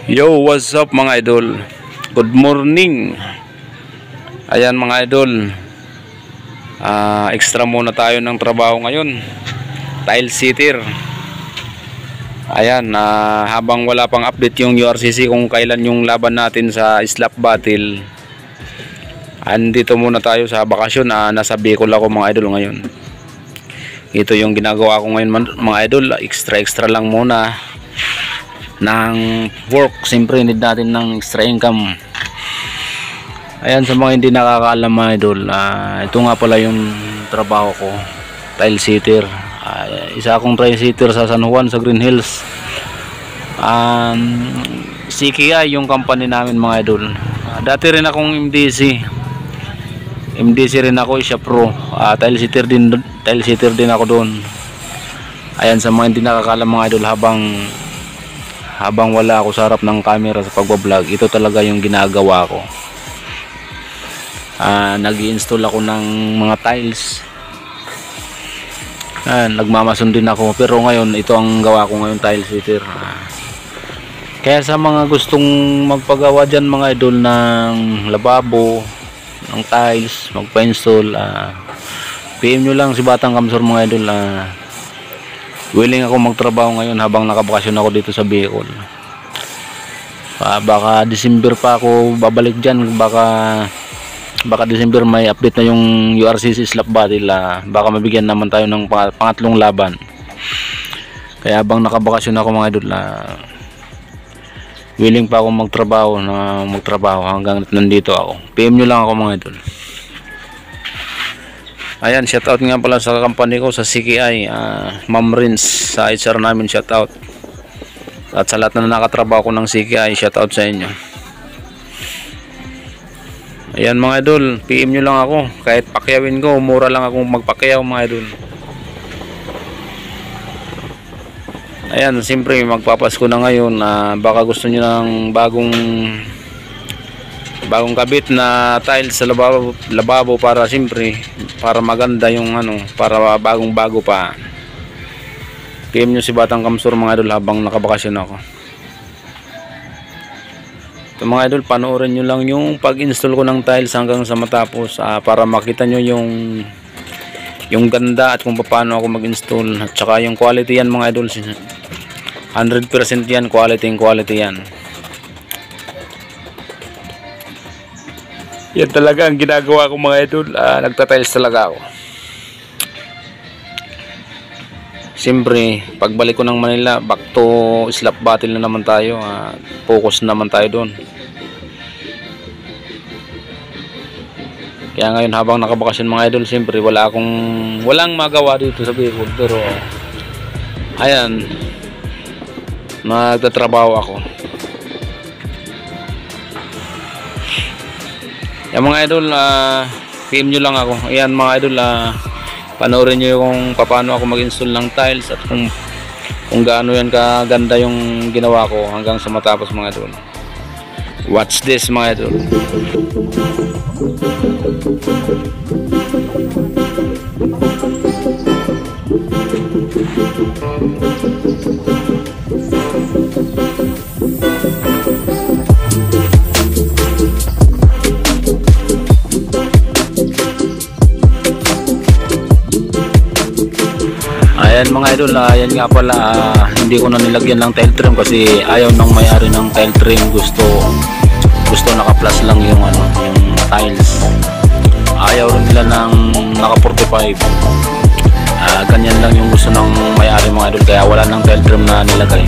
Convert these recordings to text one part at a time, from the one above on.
Yo, what's up mga idol? Good morning. Ayan mga idol, extra muna tayo ng trabaho ngayon. Tile sitter. Ayan, habang wala pang update yung URCC kung kailan yung laban natin sa slap battle, andito muna tayo sa bakasyon. Nasa Bicol ako mga idol ngayon. Ito yung ginagawa ko ngayon mga idol. Extra lang muna ng work. Siyempre need natin ng extra income. Ayan, sa mga hindi nakakaalam mga idol, ito nga pala yung trabaho ko, tile sitter. Isa akong tile sitter sa San Juan, sa Green Hills. CKI yung company namin mga idol. Dati rin akong MDC rin ako, Isya Pro. Tile sitter din ako doon. Ayan, sa mga hindi nakakaalam mga idol, habang wala ako sa harap ng camera sa pagbablog, ito talaga yung ginagawa ko. Nag-i-install ako ng mga tiles. Nagmamason din ako, pero ngayon ito ang gawa ko ngayon, tile sitter. Kaya sa mga gustong magpagawa dyan mga idol ng lababo, ng tiles, magpa-install, PM nyo lang si Batang Kamsor mga idol. Willing ako magtrabaho ngayon habang nakabakasyon ako dito sa Bicol. Baka December pa ako babalik dyan. Baka December may update na yung URCC slap battle. Baka mabigyan naman tayo ng pangatlong laban. Kaya habang nakabakasyon ako mga idol, willing pa ako magtrabaho hanggang nandito ako. PM nyo lang ako mga idol. Ayan, shoutout nga pala sa company ko, sa CKI, Ma'am Rins, sa HR namin, shoutout. At sa lahat na nakatrabaho ko ng CKI, shoutout sa inyo. Ayan mga idol, PM nyo lang ako. Kahit pakyawin ko, mura lang akong magpakyaw mga idol. Ayan, siyempre magpapasko na ngayon. Baka gusto nyo ng bagong kabit na tiles sa lababo para siyempre para maganda yung para bagong-bago pa. PM nyo si Batang Kamsor mga idol habang nakabakasyon ako. Ito mga idol, panoorin nyo lang yung pag-install ko ng tiles hanggang sa matapos, para makita nyo yung ganda at kung paano ako mag-install, at saka yung quality yan mga idol. 100% yan, quality yan. Yan talaga ang ginagawa ko mga idol. Nagtatiles talaga ako. Siyempre pagbalik ko ng Manila, back to slap battle na naman tayo. Focus naman tayo doon. Kaya ngayon habang nakabakasyon mga idol, siyempre walang magawa dito sa Bicol. Pero ayan, nagtatrabaho ako. Yan mga idol, PM nyo lang ako. Ayan mga idol, panoorin nyo kung paano ako mag-install ng tiles at kung gaano yan kaganda yung ginawa ko hanggang sa matapos mga idol. Watch this mga idol. Ayan mga idol, yan nga pala, hindi ko na nilagyan ng tile trim kasi ayaw nang may-ari ng tile trim. Gusto naka-plus lang yung tiles. Ayaw rin nila ng naka 45. Ganyan lang yung gusto ng may-ari mga idol, kaya wala nang tile trim na nilagay.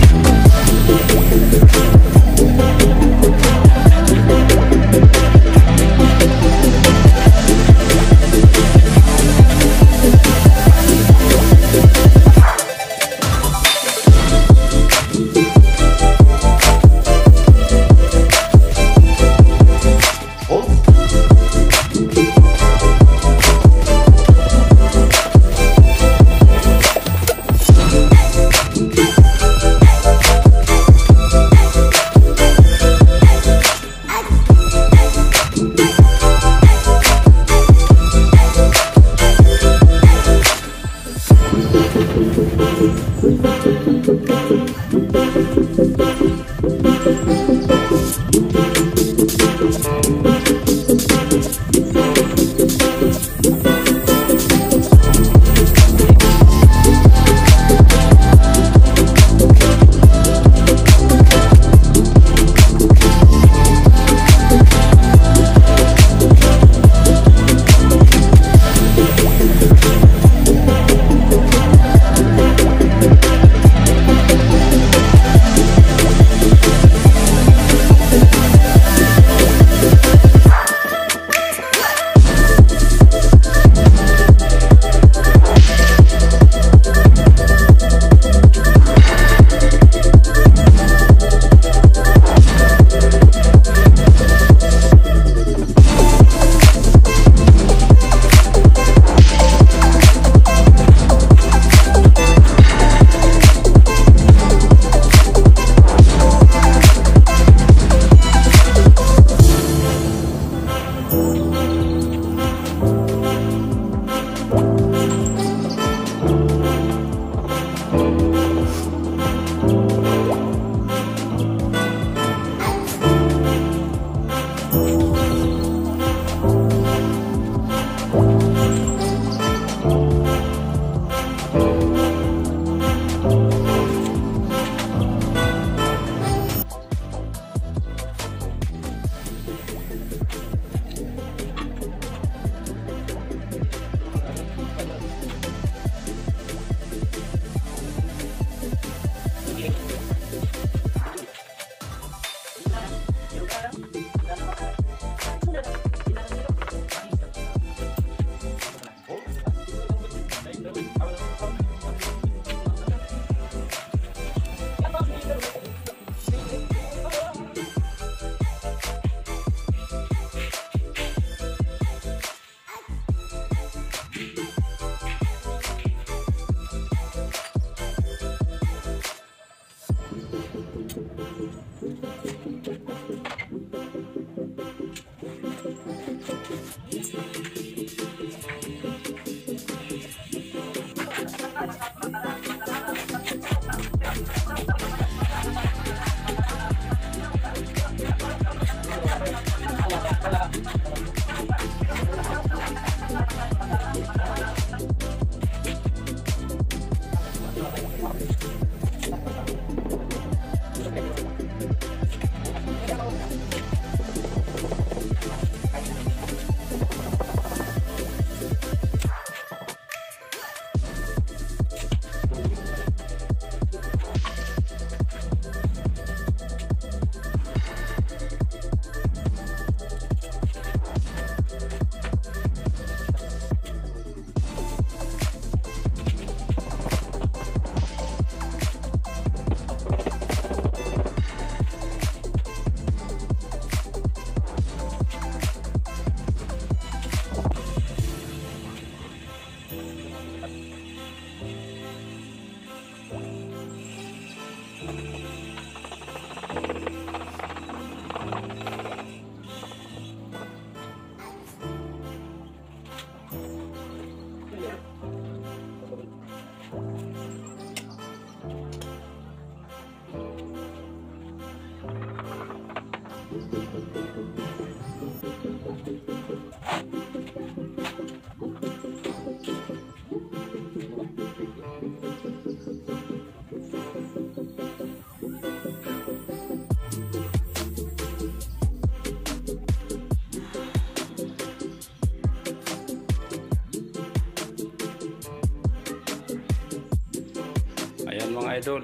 Ayan mga idol,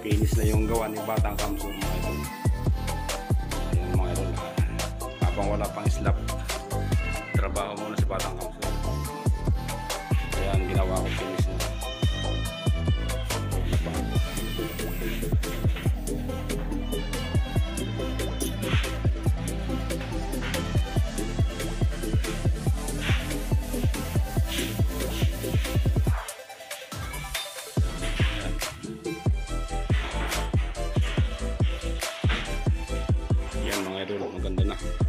finish na yung gawa ni Batang Kamso mga idol. Ayan mga idol, habang wala pang slap, trabaho muna si Batang Kamso. Ayan, ginawa ko, finish na. Yan mga idol, maganda na.